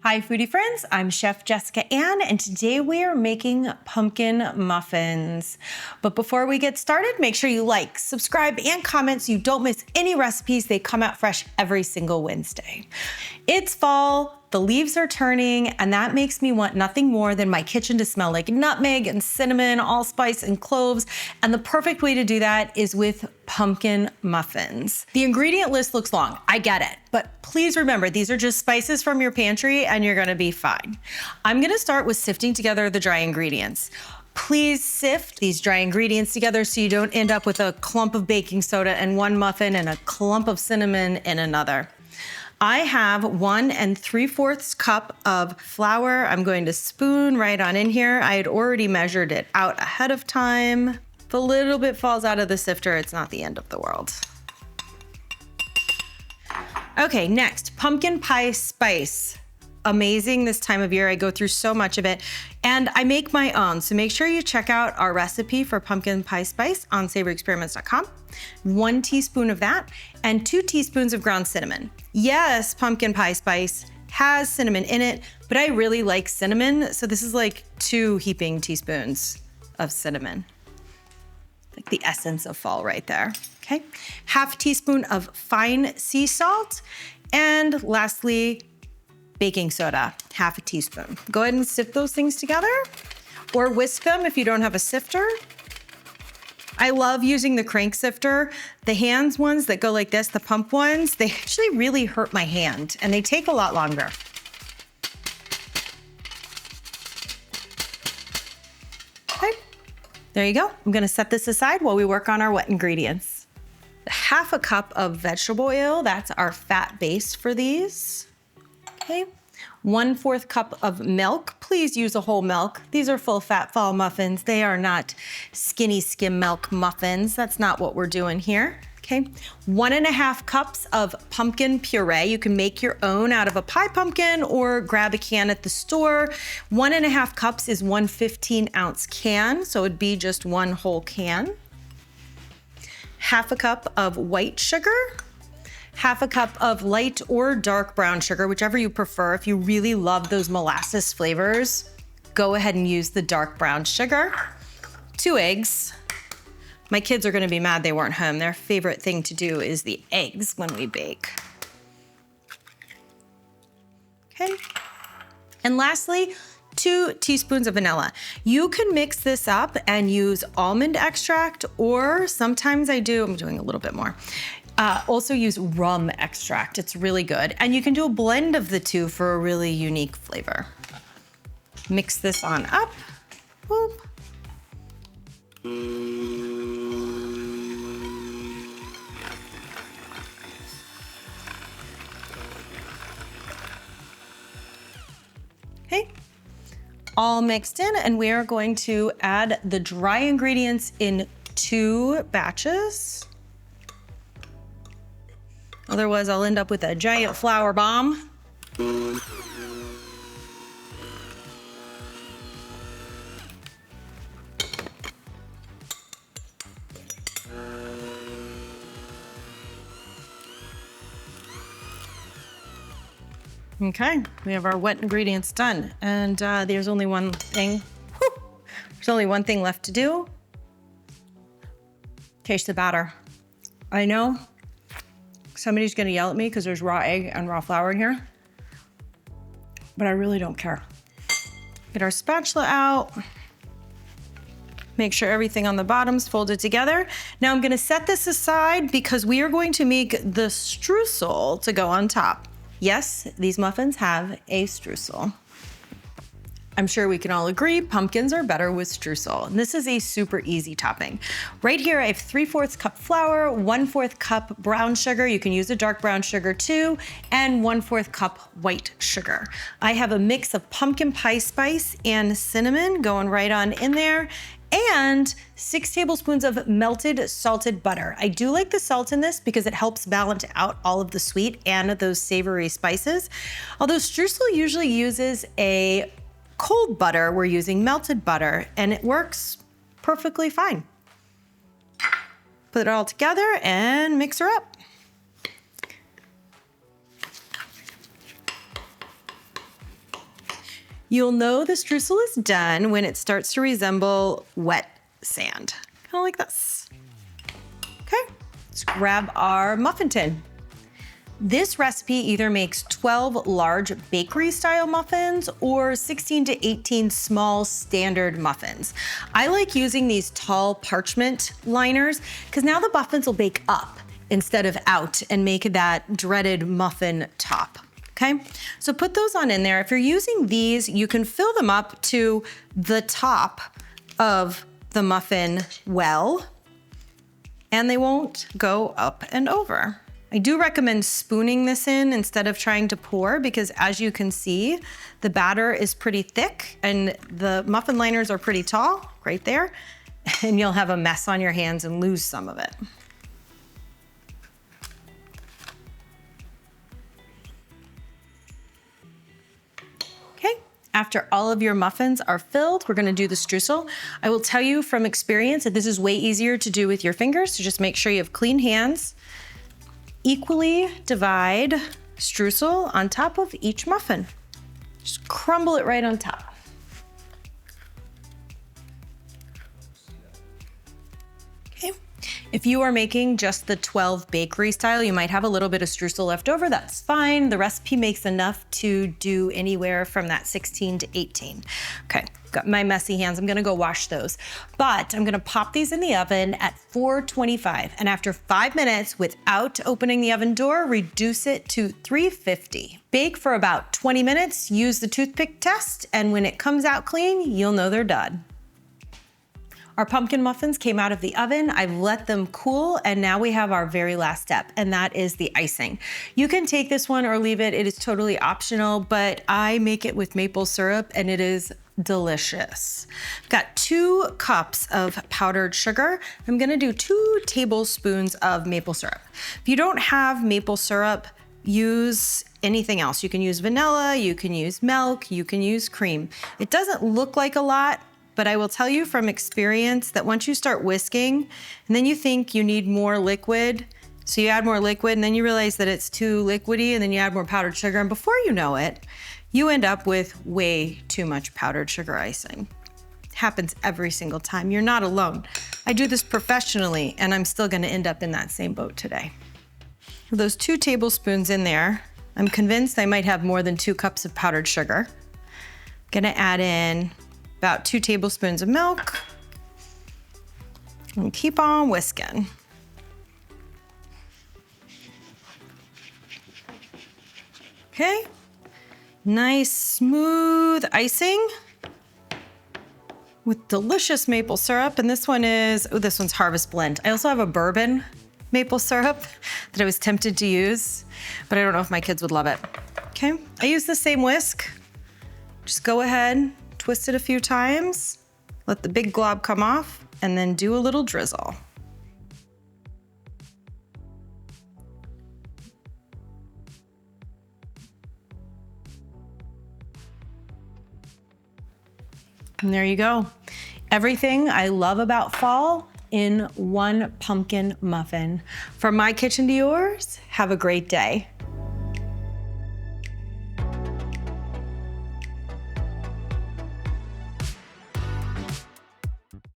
Hi foodie friends, I'm Chef Jessica Ann, and today we are making pumpkin muffins. But before we get started, make sure you like, subscribe, and comment so you don't miss any recipes. They come out fresh every single Wednesday. It's fall, the leaves are turning, and that makes me want nothing more than my kitchen to smell like nutmeg and cinnamon, allspice and cloves. And the perfect way to do that is with pumpkin muffins. The ingredient list looks long, I get it, but please remember, these are just spices from your pantry and you're gonna be fine. I'm gonna start with sifting together the dry ingredients. Please sift these dry ingredients together so you don't end up with a clump of baking soda in one muffin and a clump of cinnamon in another. I have 1 3/4 cup of flour. I'm going to spoon right on in here. I had already measured it out ahead of time. If a little bit falls out of the sifter, it's not the end of the world. Okay, next, pumpkin pie spice. Amazing this time of year. I go through so much of it and I make my own. So make sure you check out our recipe for pumpkin pie spice on savoryexperiments.com. 1 teaspoon of that and 2 teaspoons of ground cinnamon. Yes, pumpkin pie spice has cinnamon in it, but I really like cinnamon. So this is like 2 heaping teaspoons of cinnamon. Like the essence of fall right there, okay? 1/2 teaspoon of fine sea salt. And lastly, baking soda, 1/2 teaspoon. Go ahead and sift those things together or whisk them if you don't have a sifter. I love using the crank sifter. The hands ones that go like this, the pump ones, they actually really hurt my hand and they take a lot longer. Okay, there you go. I'm gonna set this aside while we work on our wet ingredients. 1/2 cup of vegetable oil, that's our fat base for these. Okay, 1/4 cup of milk. Please use a whole milk. These are full fat fall muffins. They are not skinny skim milk muffins. That's not what we're doing here. Okay, 1.5 cups of pumpkin puree. You can make your own out of a pie pumpkin or grab a can at the store. 1.5 cups is 1 15-ounce can, so it'd be just 1 whole can. 1/2 cup of white sugar. 1/2 cup of light or dark brown sugar, whichever you prefer. If you really love those molasses flavors, go ahead and use the dark brown sugar. 2 eggs. My kids are gonna be mad they weren't home. Their favorite thing to do is the eggs when we bake. Okay. And lastly, 2 teaspoons of vanilla. You can mix this up and use almond extract, or sometimes I'm doing a little bit more. Also use rum extract, it's really good. And you can do a blend of the two for a really unique flavor. Mix this on up. Whoop. Okay, all mixed in, and we are going to add the dry ingredients in 2 batches. Otherwise, I'll end up with a giant flour bomb. Okay, we have our wet ingredients done. And there's only one thing. There's only one thing left to do. Taste the batter. I know somebody's gonna yell at me because there's raw egg and raw flour in here, but I really don't care. Get our spatula out. Make sure everything on the bottom's folded together. Now I'm gonna set this aside because we are going to make the streusel to go on top. Yes, these muffins have a streusel. I'm sure we can all agree pumpkins are better with streusel. And this is a super easy topping. Right here, I have 3/4 cup flour, 1/4 cup brown sugar. You can use a dark brown sugar too, and 1/4 cup white sugar. I have a mix of pumpkin pie spice and cinnamon going right on in there, and 6 tablespoons of melted salted butter. I do like the salt in this because it helps balance out all of the sweet and those savory spices. Although streusel usually uses a cold butter, we're using melted butter, and it works perfectly fine. Put it all together and mix her up. You'll know the streusel is done when it starts to resemble wet sand, kind of like this. Okay, let's grab our muffin tin. This recipe either makes 12 large bakery-style muffins or 16 to 18 small standard muffins. I like using these tall parchment liners because now the muffins will bake up instead of out and make that dreaded muffin top. Okay, so put those on in there. If you're using these, you can fill them up to the top of the muffin well, and they won't go up and over. I do recommend spooning this in instead of trying to pour because as you can see, the batter is pretty thick and the muffin liners are pretty tall right there, and you'll have a mess on your hands and lose some of it. Okay, after all of your muffins are filled, we're gonna do the streusel. I will tell you from experience that this is way easier to do with your fingers, so just make sure you have clean hands. Equally divide streusel on top of each muffin. Just crumble it right on top. Okay. If you are making just the 12 bakery style, you might have a little bit of streusel left over. That's fine. The recipe makes enough to do anywhere from that 16 to 18. Okay, got my messy hands. I'm gonna go wash those. But I'm gonna pop these in the oven at 425. And after 5 minutes, without opening the oven door, reduce it to 350. Bake for about 20 minutes, use the toothpick test, and when it comes out clean, you'll know they're done. Our pumpkin muffins came out of the oven. I've let them cool, and now we have our very last step, and that is the icing. You can take this one or leave it. It is totally optional, but I make it with maple syrup, and it is delicious. I've got 2 cups of powdered sugar. I'm gonna do 2 tablespoons of maple syrup. If you don't have maple syrup, use anything else. You can use vanilla, you can use milk, you can use cream. It doesn't look like a lot, but I will tell you from experience that once you start whisking and then you think you need more liquid, so you add more liquid and then you realize that it's too liquidy and then you add more powdered sugar, and before you know it, you end up with way too much powdered sugar icing. It happens every single time. You're not alone. I do this professionally and I'm still gonna end up in that same boat today. With those 2 tablespoons in there, I'm convinced I might have more than 2 cups of powdered sugar. Gonna add in about 2 tablespoons of milk and keep on whisking. Okay, nice smooth icing with delicious maple syrup. And this one is, oh, this one's Harvest Blend. I also have a bourbon maple syrup that I was tempted to use, but I don't know if my kids would love it. Okay, I use the same whisk. Just go ahead, twist it a few times, let the big glob come off, and then do a little drizzle. And there you go. Everything I love about fall in one pumpkin muffin. From my kitchen to yours, have a great day.